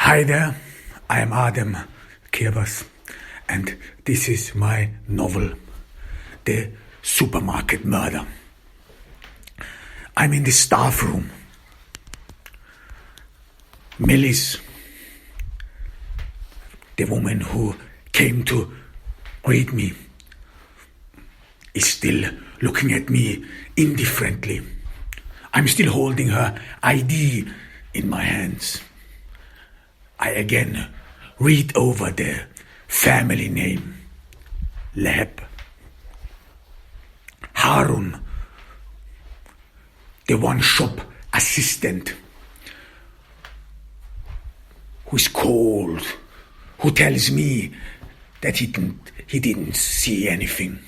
Hi there, I am Adam Kirbas, and this is my novel, The Supermarket Murder. I'm in the staff room. Melis, the woman who came to greet me, is still looking at me indifferently. I'm still holding her ID in my hands. I again read over the family name, Leheb. Harun, the one shop assistant, who's cold, who tells me that he didn't see anything.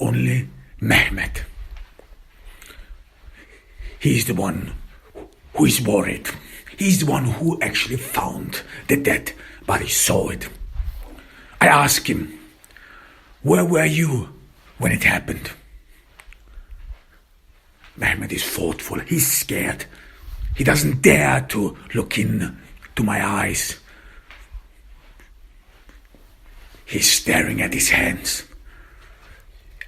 Only Mehmet. He's the one who is worried. He's the one who actually found the dead body, saw it. I ask him, where were you when it happened? Mehmet is thoughtful. He's scared. He doesn't dare to look in to my eyes. He's staring at his hands.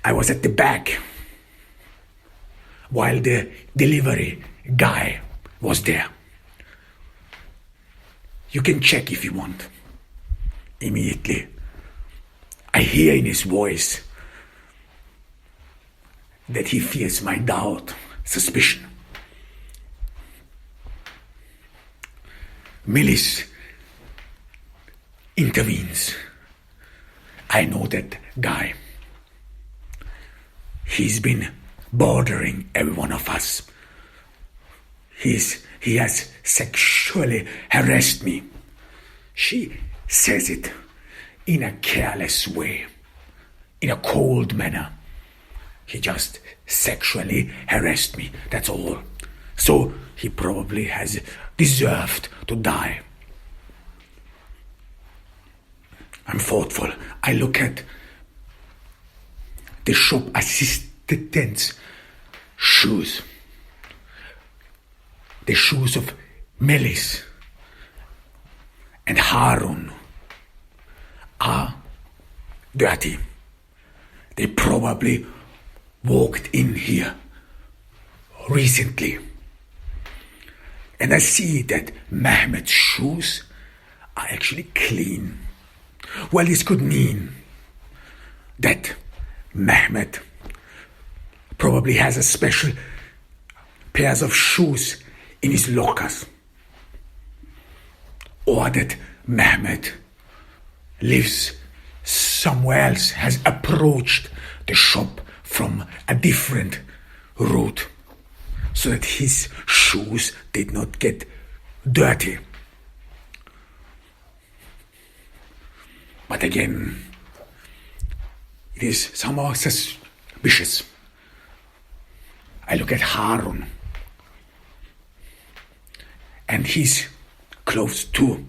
I was at the back, while the delivery guy was there. You can check if you want. Immediately, I hear in his voice that he fears my doubt, suspicion. Melis intervenes. I know that guy. He's been bothering every one of us. He has sexually harassed me. She says it in a careless way, in a cold manner. He just sexually harassed me, that's all. So he probably has deserved to die. I'm thoughtful. I look at the shop assistant's shoes. The shoes of Melis and Harun are dirty. They probably walked in here recently. And I see that Mehmet's shoes are actually clean. Well, this could mean that Mehmet probably has a special pairs of shoes in his lockers. Or that Mehmet lives somewhere else, has approached the shop from a different route, so that his shoes did not get dirty. But again, it is somehow suspicious. I look at Harun, and his clothes too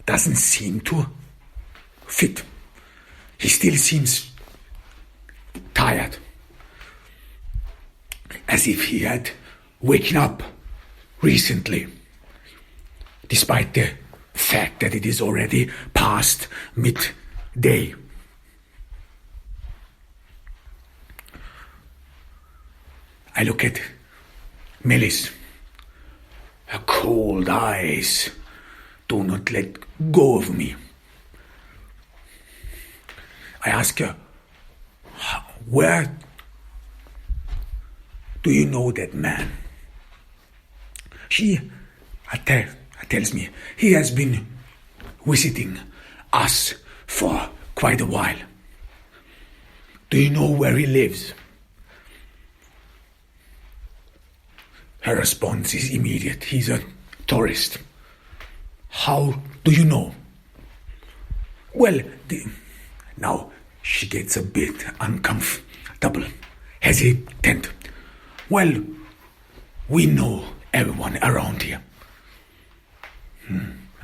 doesn't seem to fit. He still seems tired, as if he had waken up recently, despite the fact that it is already past midday. I look at Melis. Her cold eyes do not let go of me. I ask her, where do you know that man? She tells me he has been visiting us for quite a while. Do you know where he lives? Her response is immediate. He's a tourist. How do you know? Well, now she gets a bit uncomfortable, hesitant. Well, we know everyone around here.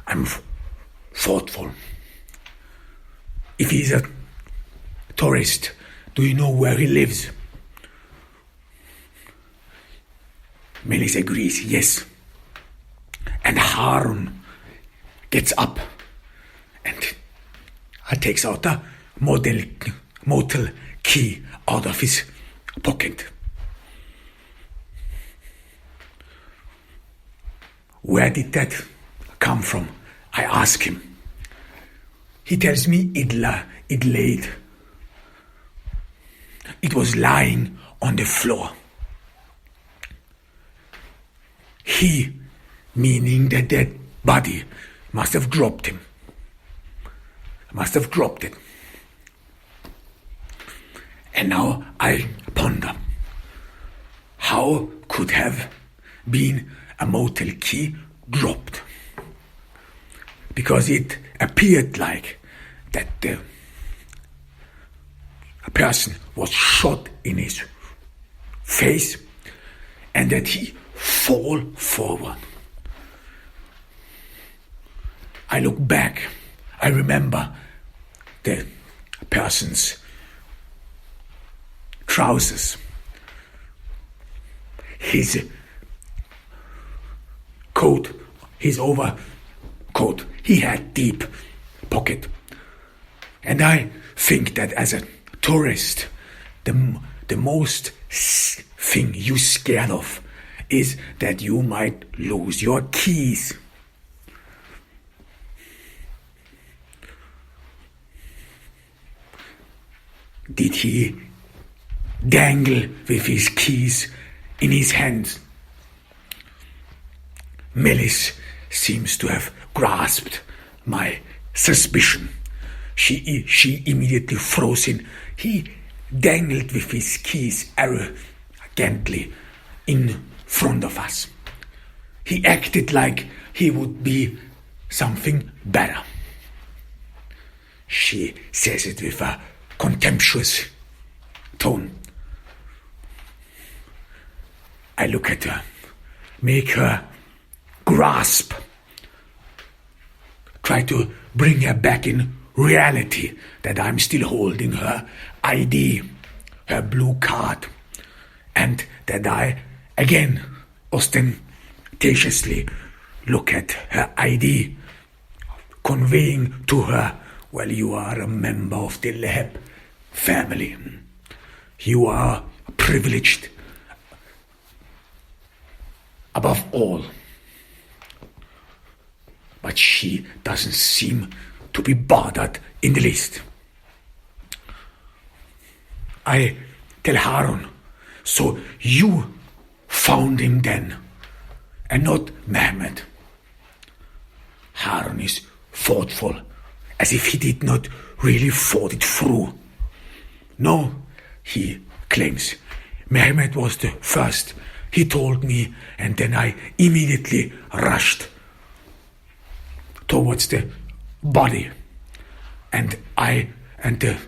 I'm thoughtful. If he's a tourist, do you know where he lives? Melis agrees, yes. And Harun gets up and takes out the motel key out of his pocket. Where did that come from? I ask him. He tells me it was lying on the floor. He, meaning the dead body, must have dropped him. Must have dropped it. And now I ponder, how could have been a motel key dropped? Because it appeared like that a person was shot in his face and that he fall forward. I look back. I remember the person's trousers, his coat, his overcoat. He had deep pocket. And I think that as a tourist, the most thing you scared of is that you might lose your keys. Did he dangle with his keys in his hands? Melis seems to have grasped my suspicion. She immediately froze in. He dangled with his keys arrogantly in front of us. He acted like he would be something better. She says it with a contemptuous tone. I look at her, make her grasp, try to bring her back in reality that I'm still holding her ID, her blue card, and that I again ostentatiously look at her ID, conveying to her, well, you are a member of the Leheb family. You are privileged above all. But she doesn't seem to be bothered in the least. I tell Harun, so you found him then, and not Mehmet. Harun is thoughtful, as if he did not really thought it through. No, he claims, Mehmet was the first. He told me, and then I immediately rushed towards the body. And the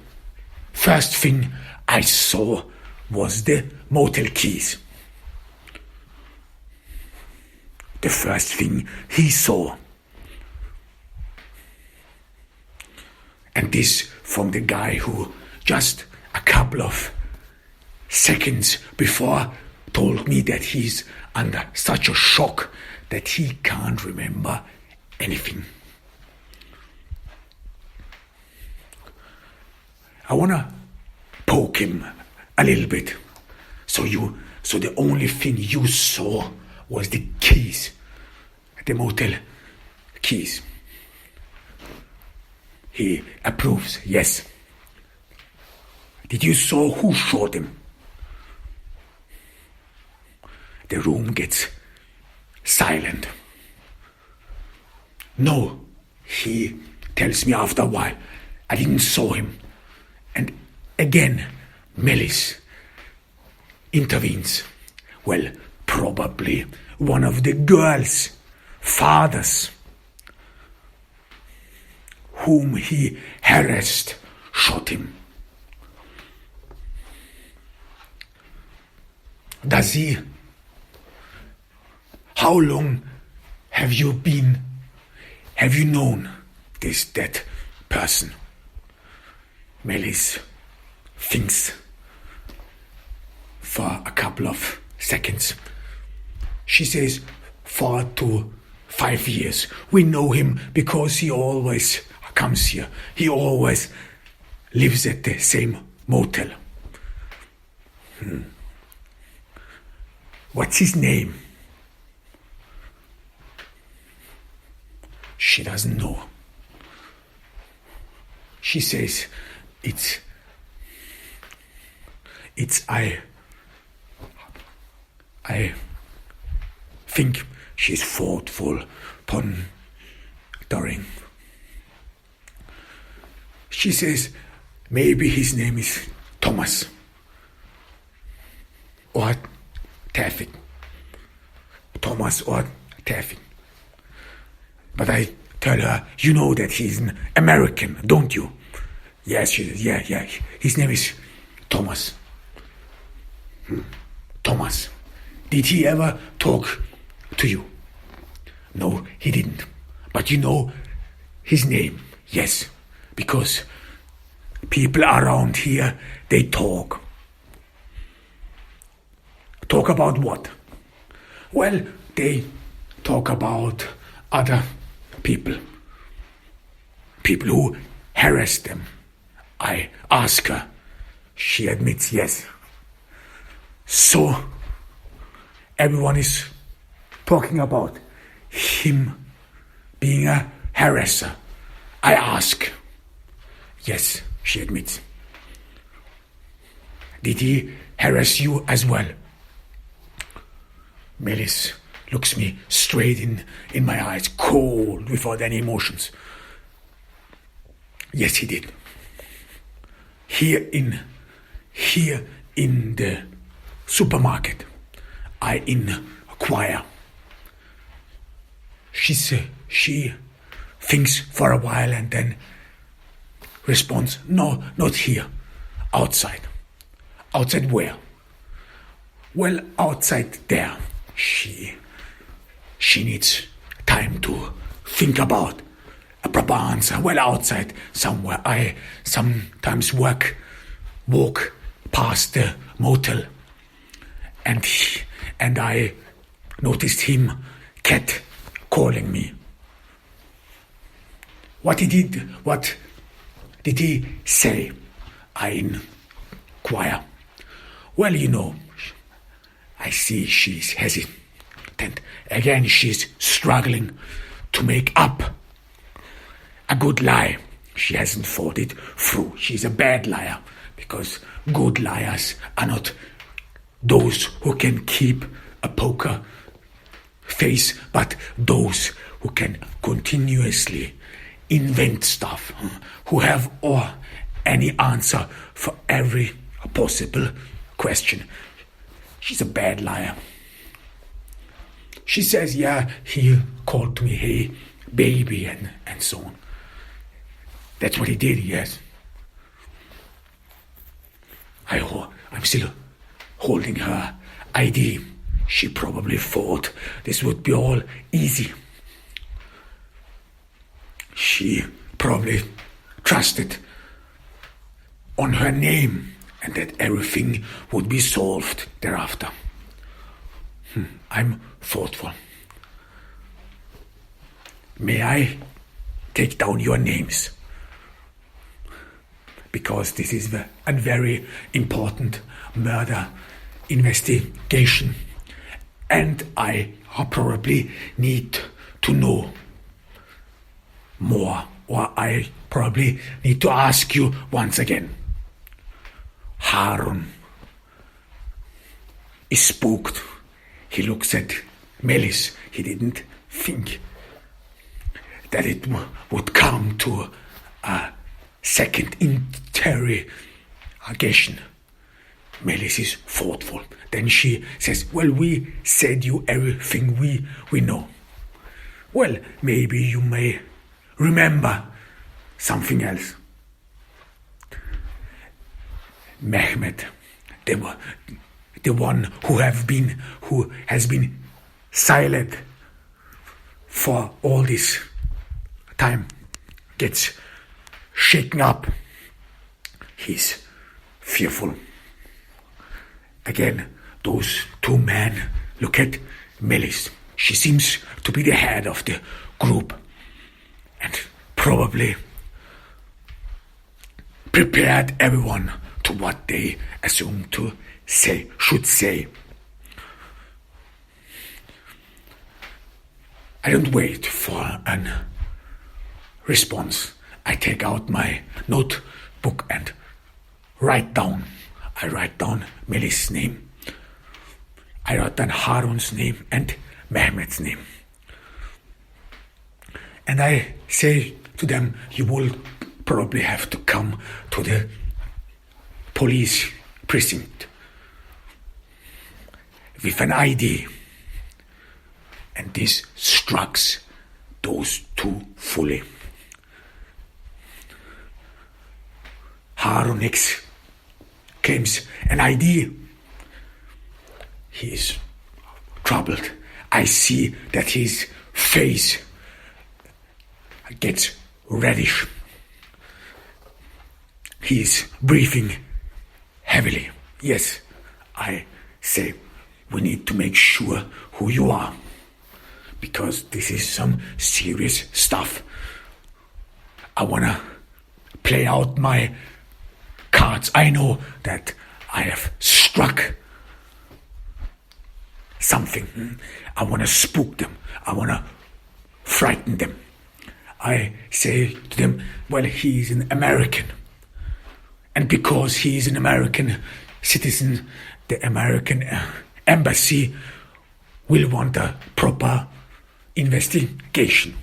first thing I saw was the motel keys. The first thing he saw. And this from the guy who just a couple of seconds before told me that he's under such a shock that he can't remember anything. I wanna poke him a little bit. So the only thing you saw was the keys, the motel keys. He approves, yes. Did you saw who shot him? The room gets silent. No, he tells me after a while. I didn't saw him. And again, Melis intervenes. Well, probably one of the girls' fathers whom he harassed shot him. Does he? How long have you known this dead person? Melis thinks for a couple of seconds. She says 4 to 5 years. We know him because he always comes here. He always lives at the same motel. What's his name? She doesn't know. She says it's I think she's thoughtful pondering. She says maybe his name is Thomas or Taffy. Thomas or Taffy. But I tell her, you know that he's an American, don't you? Yes, she says, yeah. His name is Thomas. Thomas. Did he ever talk to you? No, he didn't. But you know his name? Yes. Because people around here, they talk. Talk about what? Well, they talk about other people. People who harass them. I ask her. She admits yes. So, everyone is talking about him being a harasser. I ask. Yes, she admits. Did he harass you as well? Melis looks me straight in my eyes, cold, without any emotions. Yes, he did. Here in the supermarket, I inquire. She thinks for a while and then responds, no, not here, outside. Outside where? Well, outside there. She needs time to think about a proper answer. Well, outside somewhere. I sometimes walk past the motel, and I noticed him cat calling me. What did he say? I inquire. Well, you know, I see she's hesitant. Again, she's struggling to make up a good lie. She hasn't thought it through. She's a bad liar, because good liars are not those who can keep a poker face, but those who can continuously invent stuff, who have any answer for every possible question. She's a bad liar. She says, yeah, he called to me, hey, baby, and so on. That's what he did, yes. I'm still holding her ID. She probably thought this would be all easy. She probably trusted on her name and that everything would be solved thereafter. I'm thoughtful. May I take down your names? Because this is a very important murder investigation, and I probably need to know more, or I probably need to ask you once again. Harun is spooked. He looks at Melis. He didn't think that it would come to a second interrogation. Melis is thoughtful. Then she says, well, we said you everything we know. Well, maybe you may remember something else. Mehmet, the one who has been silent for all this time, gets shaken up. He's fearful. Again, those two men look at Melis. She seems to be the head of the group and probably prepared everyone to what they assume to should say. I don't wait for an response. I take out my notebook and write down. I write down Melis's name. I write down Harun's name and Mehmet's name. And I say to them, you will probably have to come to the police precinct with an ID. And this strikes those two fully. Harun X claims an ID. He is troubled. I see that his face gets reddish. He is breathing heavily. Yes, I say, we need to make sure who you are, because this is some serious stuff. I wanna play out my cards. I know that I have struck something. I wanna spook them. I wanna frighten them. I say to them, well, he's an American. And because he is an American citizen, the American embassy will want a proper investigation.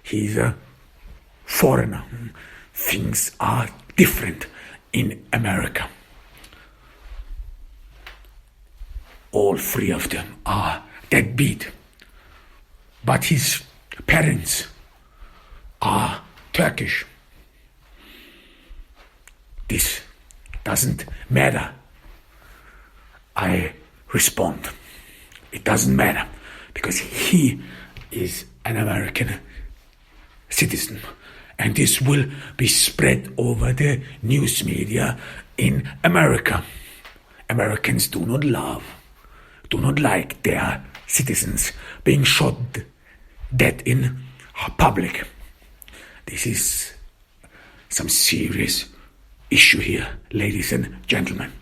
He's a foreigner. Things are different in America. All three of them are deadbeat. But his parents are Turkish. This doesn't matter. I respond. It doesn't matter because he is an American citizen, and this will be spread over the news media in America. Americans do not like their citizens being shot dead in public. This is some serious issue here, ladies and gentlemen.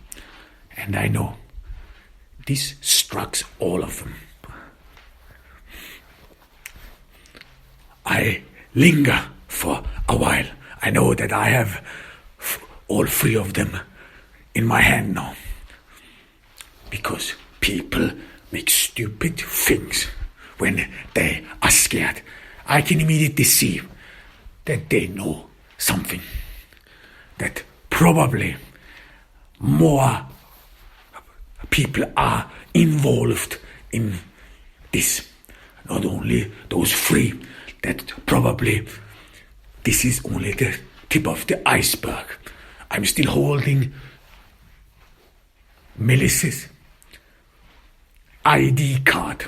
And I know this strikes all of them. I linger for a while. I know that I have all three of them in my hand now. Because people make stupid things when they are scared. I can immediately see that they know something. That probably more people are involved in this. Not only those three, that probably this is only the tip of the iceberg. I'm still holding Melis's ID card.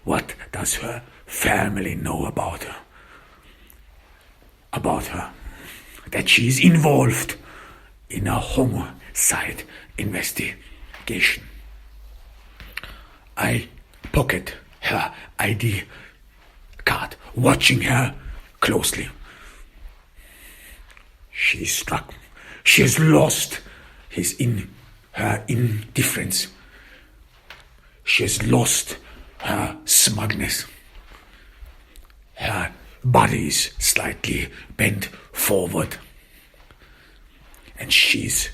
What does her family know about her? About her? That she is involved in a homicide investigation. I pocket her ID card, watching her closely. She is struck. She has lost her indifference. She has lost her smugness. Her body is slightly bent forward, and she's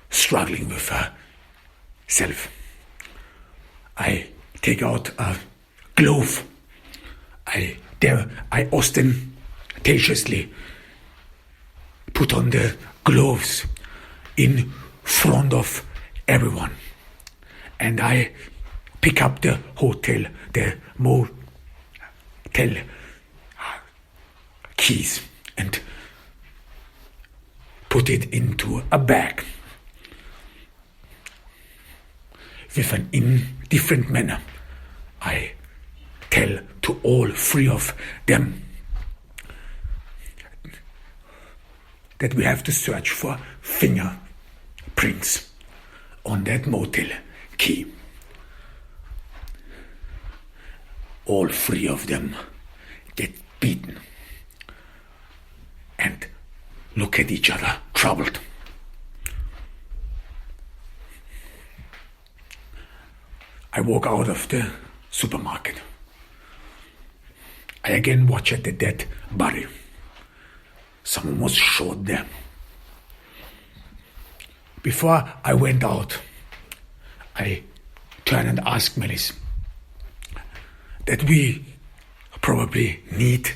struggling with herself. I take out a glove. I ostentatiously put on the gloves in front of everyone, and I pick up the motel keys and put it into a bag. With an indifferent manner, I tell to all three of them that we have to search for fingerprints on that motel key. all three of them get beaten and look at each other, troubled. I walk out of the supermarket. I again watch at the dead body. Someone was shot there. Before I went out, I turned and asked Melis that we probably need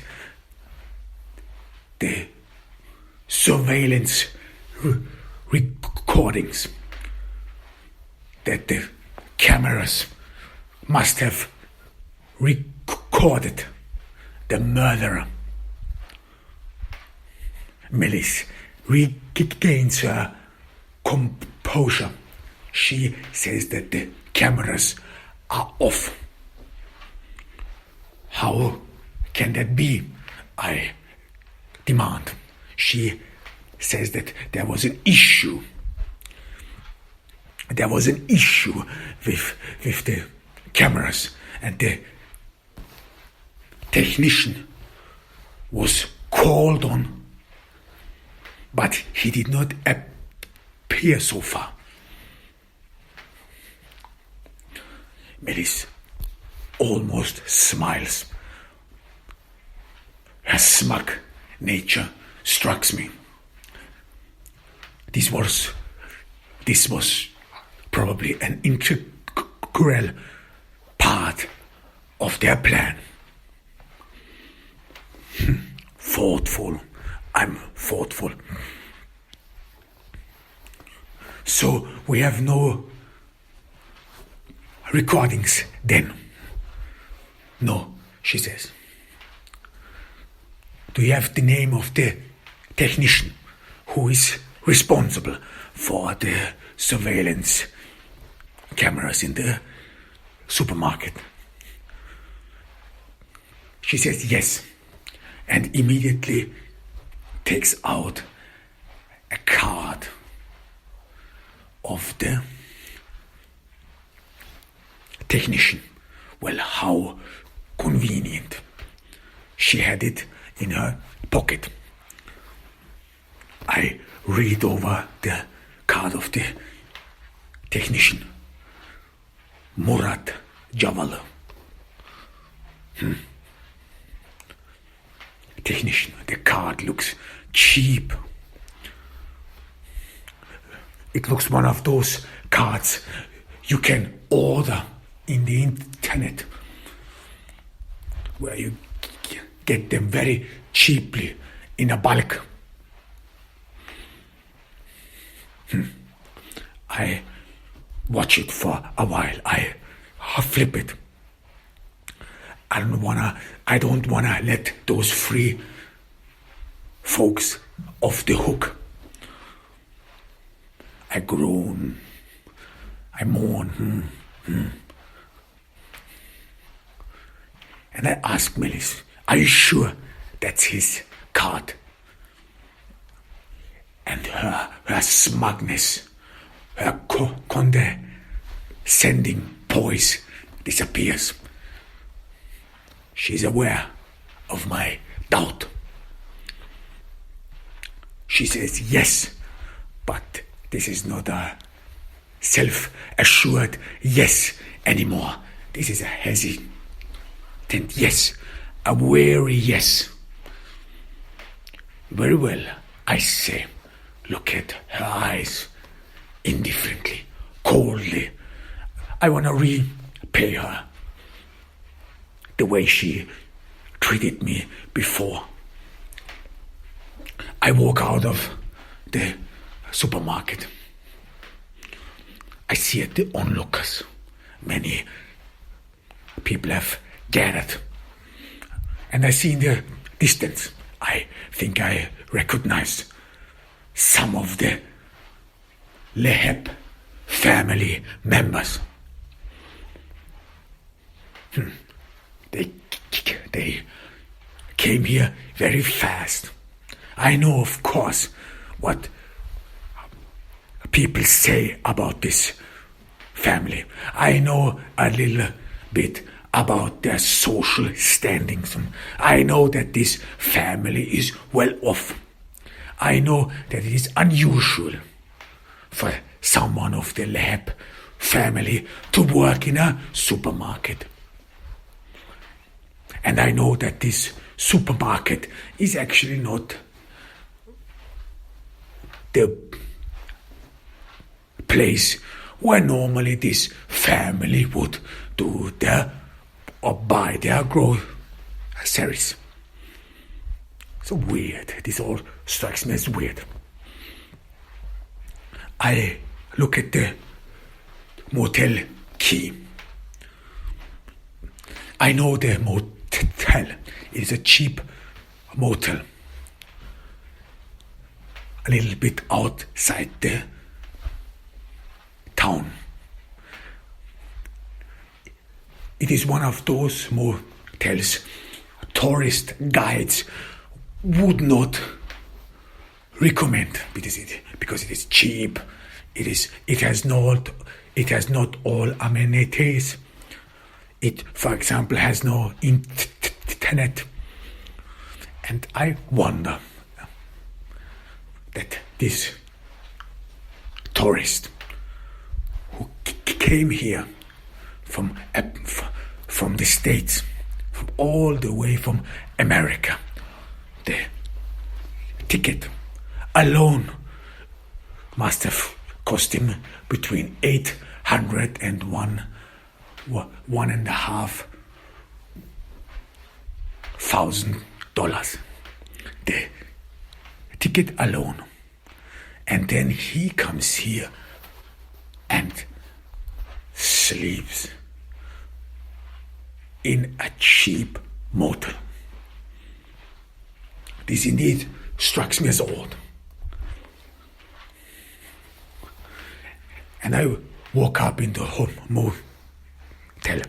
the surveillance recordings, that the cameras must have recorded the murderer. Melis regains her composure. She says that the cameras are off. How can that be? I demand. She says that there was an issue. There was an issue with the cameras, and the technician was called on, but he did not appear so far. Melis almost smiles. Her smug nature strikes me. This was probably an integral part of their plan. Thoughtful. I'm thoughtful. So we have no recordings then? No, she says. Do you have the name of the technician who is responsible for the surveillance cameras in the supermarket? She says yes, and immediately takes out a card of the technician. Well, how convenient. She had it in her pocket. I read over the card of the technician. Murat Javal. Technician. The card looks cheap. It looks one of those cards you can order in the internet, where you get them very cheaply in a bulk. I watch it for a while. I flip it. I don't wanna let those three folks off the hook. I groan. I mourn. And I ask Melis, are you sure that's his card? And her smugness, her condescending poise disappears. She's aware of my doubt. She says yes, but this is not a self-assured yes anymore. This is a hesitant yes, a wary yes. Very well, I say. Look at her eyes, indifferently, coldly. I want to repay her the way she treated me before. I walk out of the supermarket. I see at the onlookers. Many people have gathered. And I see in the distance, I think I recognize some of the Leheb family members. They came here very fast. I know, of course, what people say about this family. I know a little bit about their social standings. I know that this family is well off. I know that it is unusual for someone of the Lab family to work in a supermarket. And I know that this supermarket is actually not the place where normally this family would do their or buy their groceries. So weird. This all strikes me as weird. I look at the motel key. I know the motel is a cheap motel, a little bit outside the town. It is one of those motels tourist guides would not recommend because it is cheap. It has not all amenities. It, for example, has no internet. And I wonder that this tourist who came here from the States, from all the way from America, the ticket alone must have cost him between $800 and $1,500. The ticket alone. And then he comes here and sleeps in a cheap motel. This indeed strikes me as odd. And I woke up in the motel.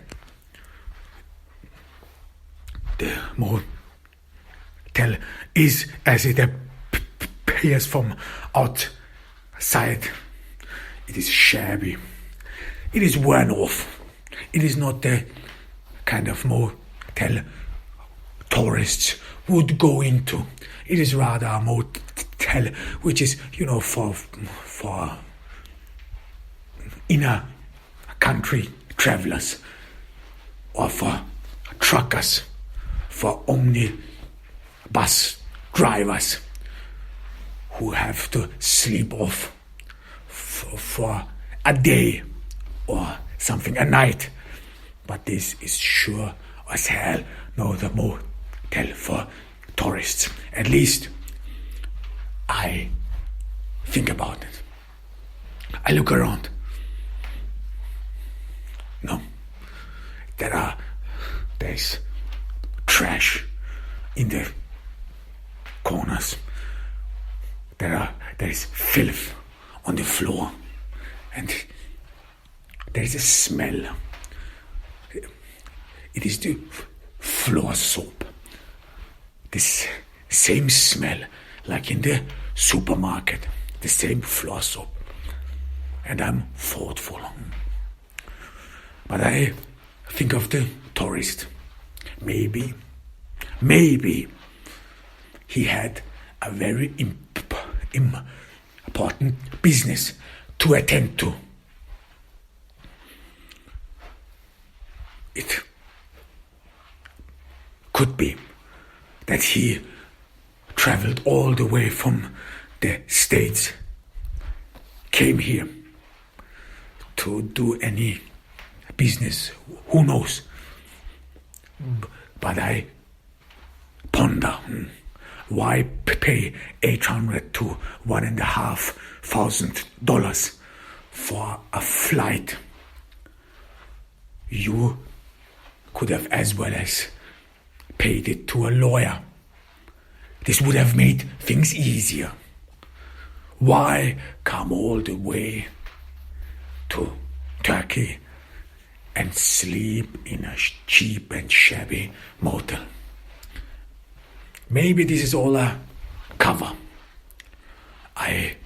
The motel is, as it appears from outside, it is shabby. It is worn off. It is not the kind of motel tourists would go into. It is rather a motel which is, for inner country travelers, or for truckers, for omnibus drivers who have to sleep off for a day or something, a night. But this is sure as hell not the motel for tourists. At least I think about it. I look around. No. There's trash in the corners. There is filth on the floor. And there is a smell. It is the floor soap. This same smell like in the supermarket. The same floor soap. And I'm thoughtful. But I think of the tourist. Maybe he had a very important business to attend to. It could be that he traveled all the way from the States, came here to do any business, who knows? But I ponder, why pay $800 to $1,500 for a flight? You could have as well as paid it to a lawyer. This would have made things easier. Why come all the way to Turkey and sleep in a cheap and shabby motel? Maybe this is all a cover. I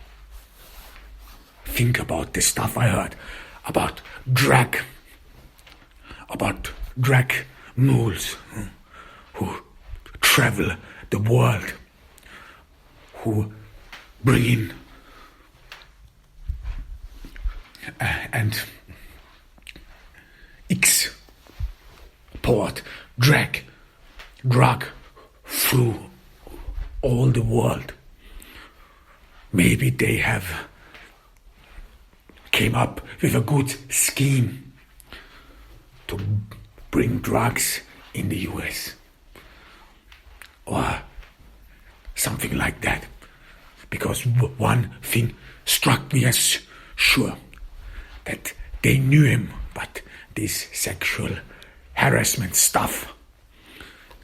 think about the stuff I heard about drag, about drag mules who travel the world, who bring in and export drug through all the world. Maybe they have came up with a good scheme to bring drugs in the US or something like that. Because one thing struck me as sure, that they knew him, but this sexual harassment stuff,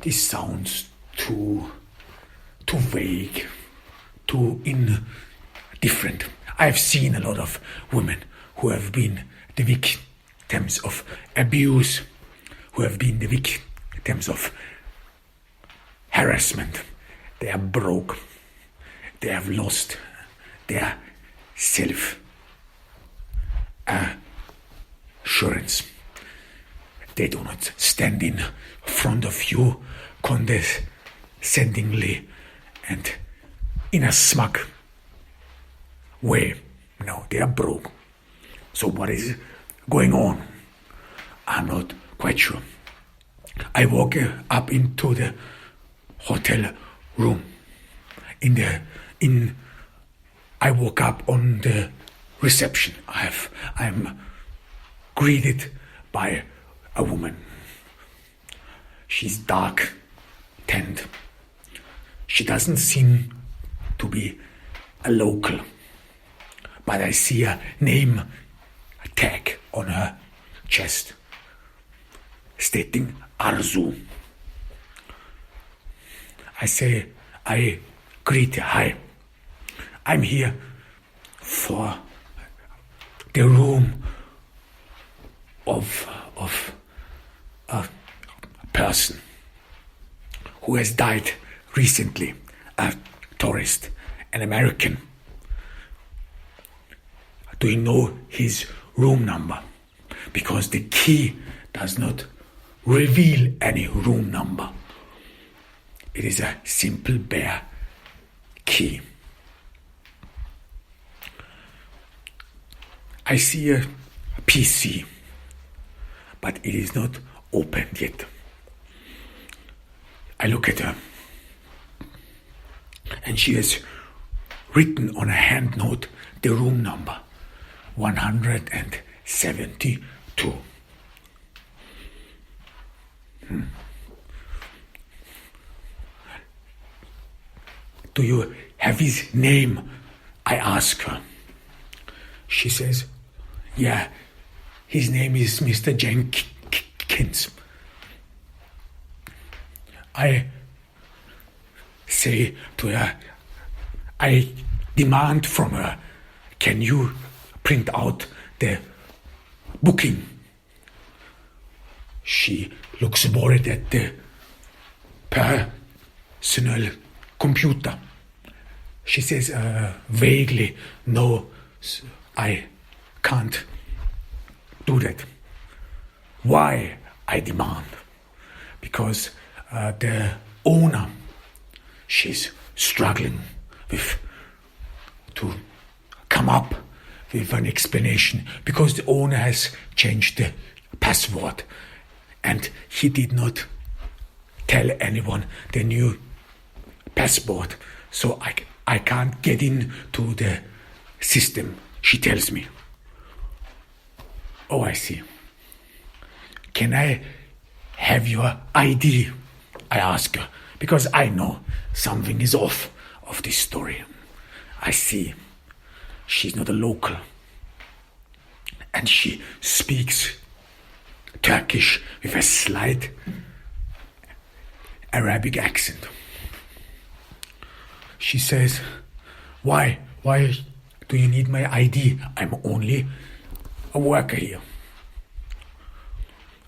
this sounds too vague, too indifferent. I've seen a lot of women who have been the victims of abuse, who have been the victims of harassment. They are broke. They have lost their self-assurance. They do not stand in front of you condescendingly and in a smug way. No, they are broke. So what is going on? I'm not quite sure. I walk up into the hotel room. I woke up on the reception. I'm greeted by a woman. She's dark tanned. She doesn't seem to be a local, but I see a name tag on her chest stating Arzu. I greet her. Hi, I'm here for the room of a person who has died recently, a tourist, an American. Do you know his room number? Because the key does not reveal any room number. It is a simple bare key. I see a PC, but it is not opened yet. I look at her, and she has written on a hand note the room number, 172. Do you have his name? I ask her. She says, yeah, his name is Mr. Jenkins. I say to her, I demand from her, can you print out the booking? She looks worried at the personal computer. She says vaguely, no, I can't do that. Why? I demand. Because the owner, she's struggling to come up with an explanation, because the owner has changed the password and he did not tell anyone the new password. So I can't get into the system, she tells me. Oh, I see. Can I have your ID? I ask her, because I know something is off of this story. I see she's not a local, and she speaks Turkish with a slight Arabic accent. She says, why do you need my ID? I'm only a worker here.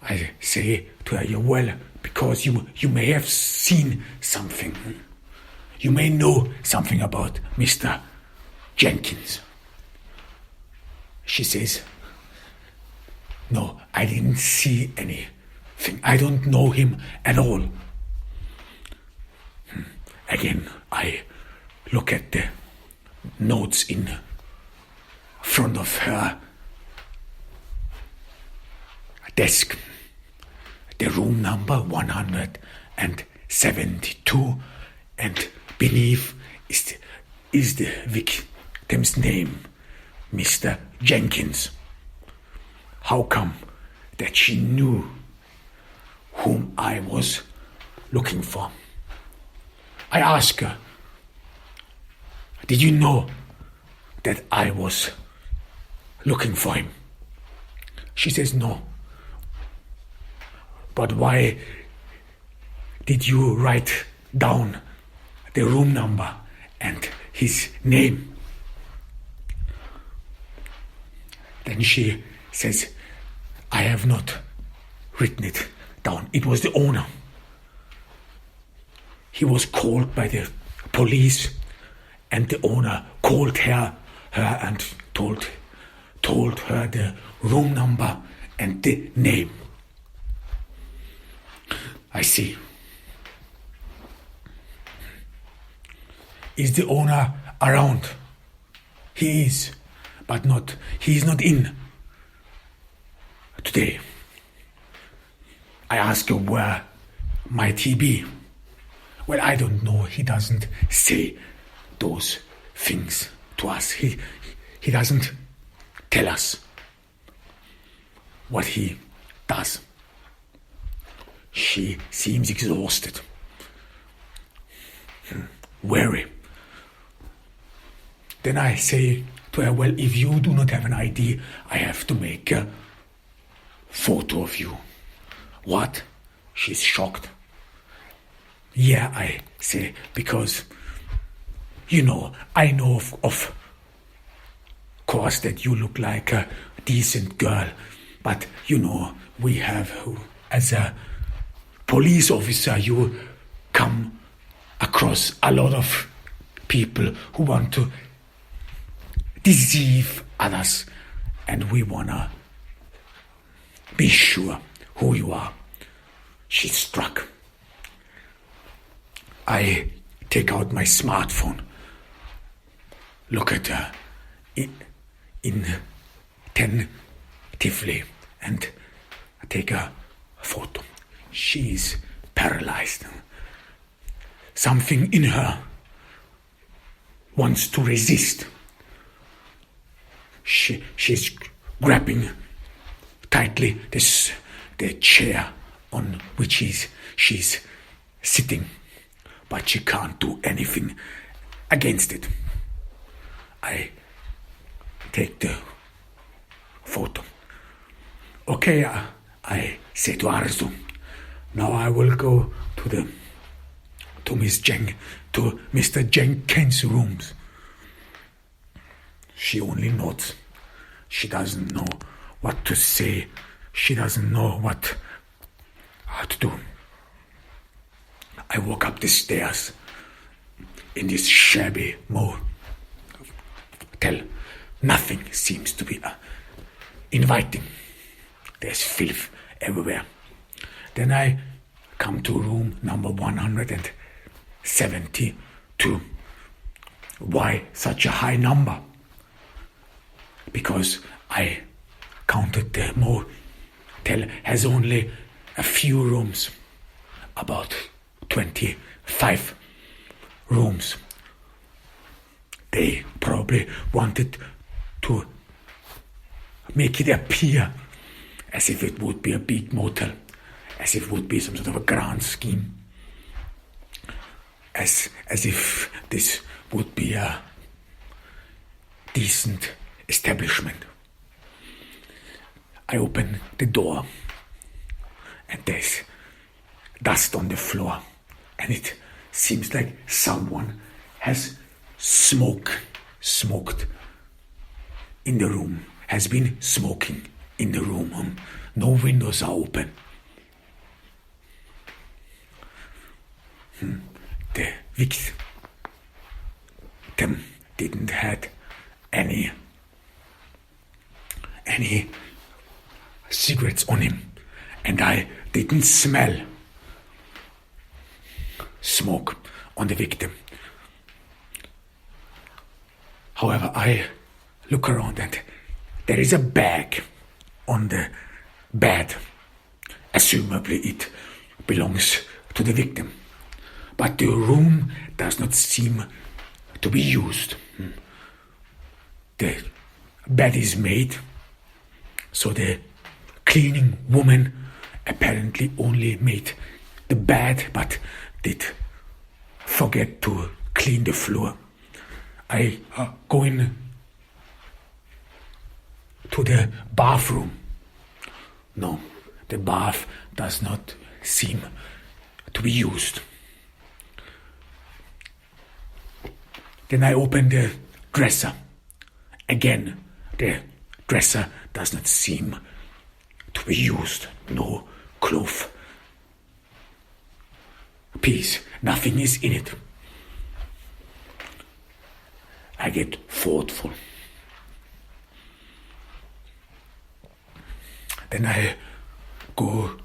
I say to her, well, because you may have seen something. You may know something about Mr. Jenkins. She says, no, I didn't see anything. nothing. I don't know him at all. Again, I look at the notes in front of her desk. The room number 172, and beneath is the victim's name, Mr. Jenkins. How come that she knew whom I was looking for? I asked her, did you know that I was looking for him? She says no. But why did you write down the room number and his name? Then she says, I have not written it down. It was the owner. He was called by the police, and the owner called her and told her the room number and the name. I see. Is the owner around? He is, but he is not in today. I ask her, where might he be? Well, I don't know. He doesn't say those things to us. He doesn't tell us what he does. She seems exhausted, weary. Then I say to her, well, if you do not have an ID, I have to make a photo of you. What? She's shocked. Yeah, I say, because, I know of course that you look like a decent girl, but, we have, as a police officer, you come across a lot of people who want to deceive others, and we want to be sure who you are. She's struck. I take out my smartphone, look at her attentively, and take a photo. She's paralyzed. Something in her wants to resist. She's grabbing tightly the chair on which she's sitting, but she can't do anything against it. I take the photo. Okay, I say to Arzu, now I will go to Mr. Jenkins' rooms. She only nods. She doesn't know what to say. She doesn't know how to do. I walk up the stairs in this shabby motel. Nothing seems to be inviting. There's filth everywhere. Then I come to room number 172. Why such a high number? Because I counted the motel has only a few rooms, about 25 rooms. They probably wanted to make it appear as if it would be a big motel, as if it would be some sort of a grand scheme, as if this would be a decent establishment. I open the door and there's dust on the floor, and it seems like someone has smoked in the room, has been smoking in the room. No windows are open. The victim didn't have any cigarettes on him, and I didn't smell smoke on the victim. However, I look around and there is a bag on the bed. Assumably it belongs to the victim. But the room does not seem to be used. The bed is made, so the cleaning woman apparently only made the bed but did forget to clean the floor. I go in to the bathroom. No, the bath does not seem to be used. Then I open the dresser. Again, the dresser does not seem to be used. No cloth piece. Nothing is in it. I get thoughtful. Then I go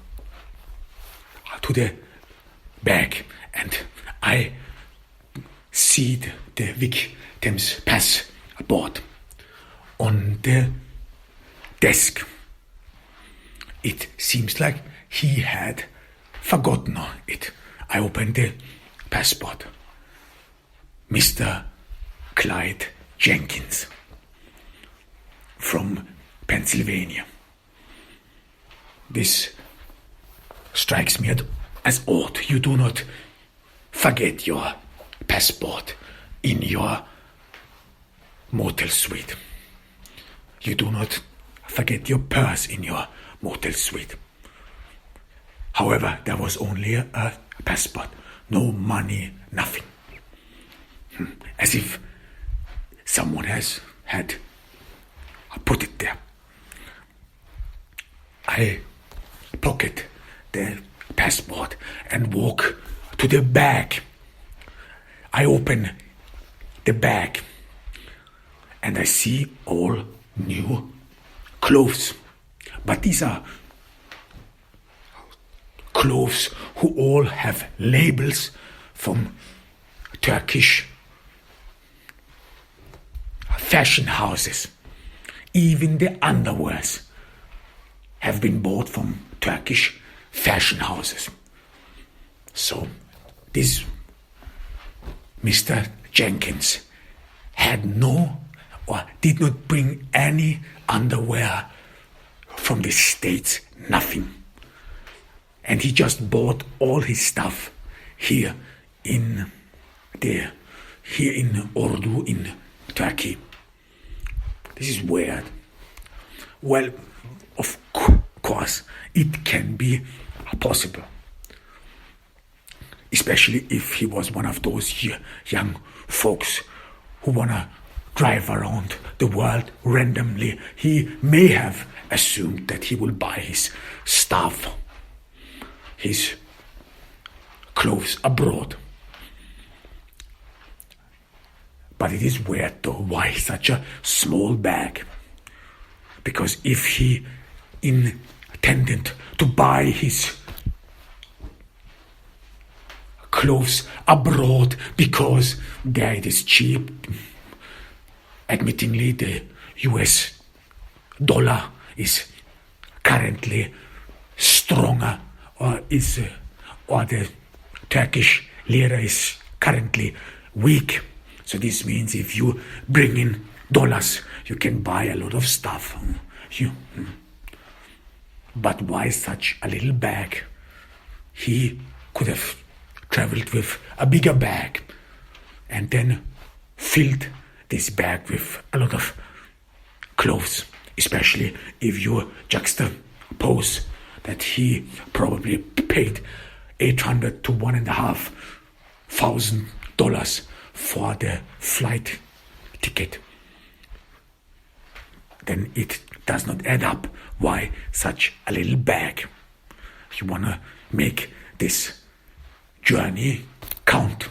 to the bag and I see the victim's passport on the desk. It seems like he had forgotten it. I open the passport. Mr. Clyde Jenkins from Pennsylvania. This strikes me as odd. You do not forget your passport in your motel suite. You do not forget your purse in your motel suite. However, there was only a passport. No money, nothing. As if someone has had put it there. I pocket the passport and walk to the bag. I open the bag and I see all new clothes. But these are clothes who all have labels from Turkish fashion houses. Even the underwears have been bought from Turkish fashion houses. So this Mr. Jenkins had no or did not bring any underwear from the States, nothing. And he just bought all his stuff here in Ordu in Turkey. This is weird. Well, of course, it can be possible. Especially if he was one of those young folks who wanna drive around the world randomly. He may have assumed that he will buy his stuff, his clothes abroad. But it is weird though, why such a small bag? Because if he intended to buy his clothes abroad because there it is cheap, admittingly the US dollar is currently stronger, or the Turkish lira is currently weak. So this means if you bring in dollars, you can buy a lot of stuff. But why such a little bag? He could have traveled with a bigger bag and then filled this bag with a lot of clothes, especially if you juxtapose that he probably paid $800 to $1,500 for the flight ticket. Then it does not add up. Why such a little bag? You want to make this journey count.